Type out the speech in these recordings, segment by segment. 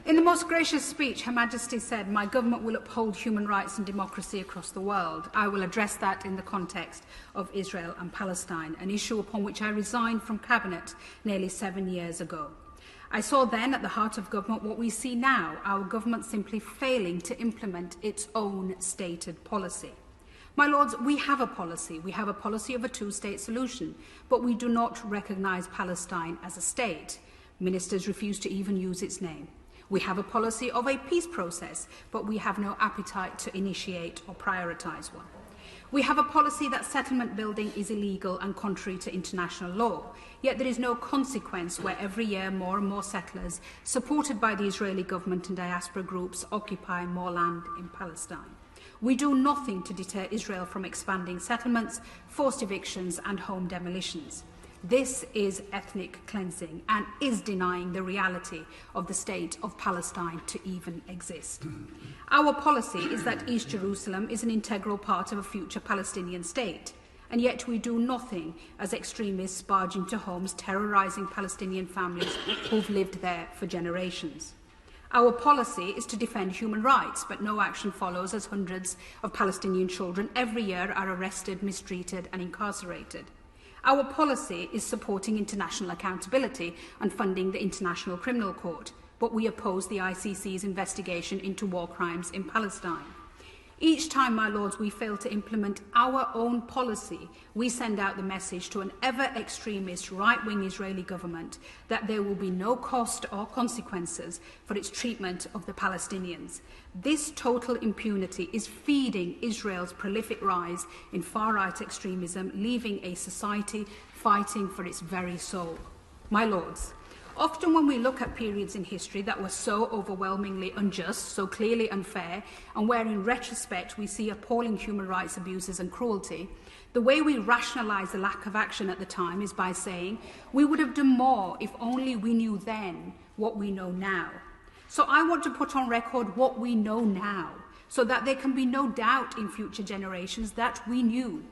In the most gracious speech, Her Majesty said, "My government will uphold human rights and democracy across the world." I will address that in the context of Israel and Palestine, an issue upon which I resigned from Cabinet nearly 7 years ago. I saw then at the heart of government what we see now, our government simply failing to implement its own stated policy. My Lords, we have a policy. We have a policy of a two-state solution, but we do not recognise Palestine as a state. Ministers refuse to even use its name. We have a policy of a peace process, but we have no appetite to initiate or prioritise one. We have a policy that settlement building is illegal and contrary to international law, yet there is no consequence where every year more and more settlers, supported by the Israeli government and diaspora groups, occupy more land in Palestine. We do nothing to deter Israel from expanding settlements, forced evictions and home demolitions. This is ethnic cleansing and is denying the reality of the state of Palestine to even exist. Our policy is that East Jerusalem is an integral part of a future Palestinian state, and yet we do nothing as extremists barge into homes terrorising Palestinian families who've lived there for generations. Our policy is to defend human rights, but no action follows as hundreds of Palestinian children every year are arrested, mistreated and incarcerated. Our policy is supporting international accountability and funding the International Criminal Court, but we oppose the ICC's investigation into war crimes in Palestine. Each time, my Lords, we fail to implement our own policy, we send out the message to an ever-extremist right-wing Israeli government that there will be no cost or consequences for its treatment of the Palestinians. This total impunity is feeding Israel's prolific rise in far-right extremism, leaving a society fighting for its very soul. My Lords, often when we look at periods in history that were so overwhelmingly unjust, so clearly unfair, and where in retrospect we see appalling human rights abuses and cruelty, the way we rationalise the lack of action at the time is by saying we would have done more if only we knew then what we know now. So I want to put on record what we know now, so that there can be no doubt in future generations that we knew.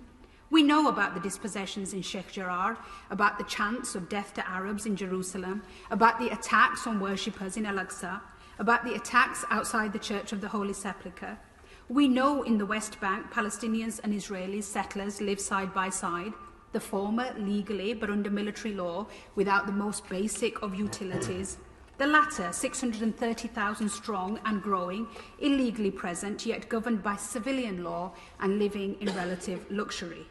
We know about the dispossessions in Sheikh Jarrah, about the chants of death to Arabs in Jerusalem, about the attacks on worshippers in Al-Aqsa, about the attacks outside the Church of the Holy Sepulchre. We know in the West Bank, Palestinians and Israeli settlers live side by side, the former legally but under military law without the most basic of utilities, the latter 630,000 strong and growing, illegally present yet governed by civilian law and living in relative luxury.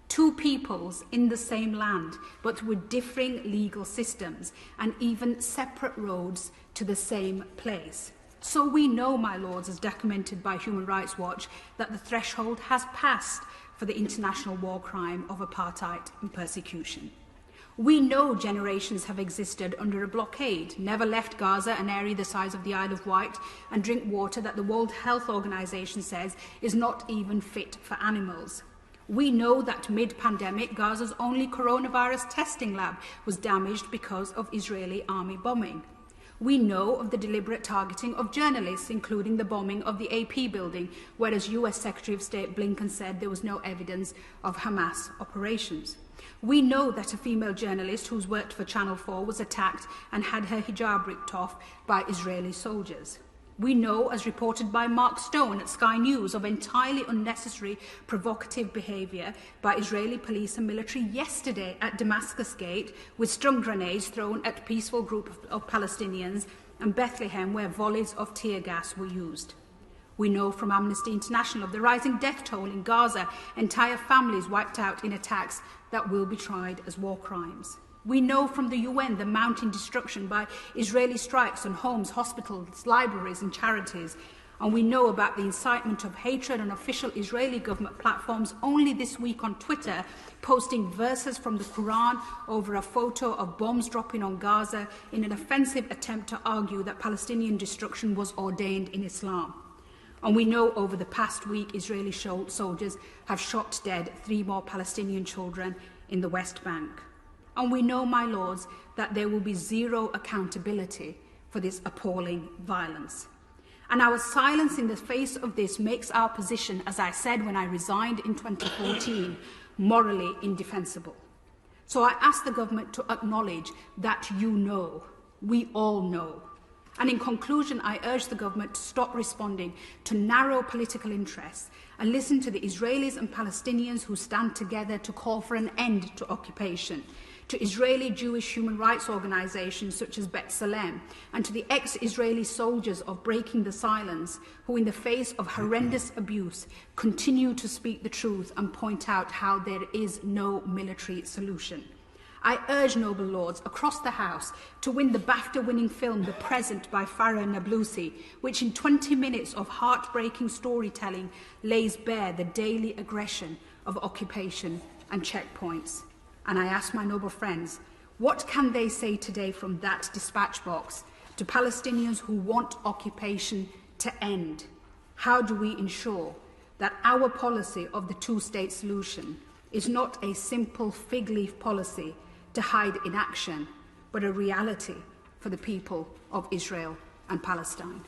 Two peoples in the same land, but with differing legal systems and even separate roads to the same place. So we know, my Lords, as documented by Human Rights Watch, that the threshold has passed for the international war crime of apartheid and persecution. We know generations have existed under a blockade, never left Gaza, an area the size of the Isle of Wight, and drink water that the World Health Organization says is not even fit for animals. We know that mid-pandemic, Gaza's only coronavirus testing lab was damaged because of Israeli army bombing. We know of the deliberate targeting of journalists, including the bombing of the AP building, whereas US Secretary of State Blinken said there was no evidence of Hamas operations. We know that a female journalist who's worked for Channel 4 was attacked and had her hijab ripped off by Israeli soldiers. We know, as reported by Mark Stone at Sky News, of entirely unnecessary provocative behaviour by Israeli police and military yesterday at Damascus Gate, with stun grenades thrown at a peaceful group of Palestinians, and Bethlehem, where volleys of tear gas were used. We know from Amnesty International of the rising death toll in Gaza, entire families wiped out in attacks that will be tried as war crimes. We know from the UN the mounting destruction by Israeli strikes on homes, hospitals, libraries and charities. And we know about the incitement of hatred on official Israeli government platforms only this week on Twitter, posting verses from the Quran over a photo of bombs dropping on Gaza in an offensive attempt to argue that Palestinian destruction was ordained in Islam. And we know over the past week Israeli soldiers have shot dead 3 more Palestinian children in the West Bank. And we know, my Lords, that there will be zero accountability for this appalling violence. And our silence in the face of this makes our position, as I said when I resigned in 2014, morally indefensible. So I ask the government to acknowledge that you know, we all know, And in conclusion, I urge the government to stop responding to narrow political interests and listen to the Israelis and Palestinians who stand together to call for an end to occupation, to Israeli Jewish human rights organisations such as B'Tselem, and to the ex-Israeli soldiers of Breaking the Silence who, in the face of horrendous abuse, continue to speak the truth and point out how there is no military solution. I urge noble lords across the House to win the BAFTA-winning film The Present by Farah Nablusi, which in 20 minutes of heartbreaking storytelling lays bare the daily aggression of occupation and checkpoints. And I ask my noble friends, what can they say today from that dispatch box to Palestinians who want occupation to end? How do we ensure that our policy of the two-state solution is not a simple fig leaf policy to hide inaction, but a reality for the people of Israel and Palestine?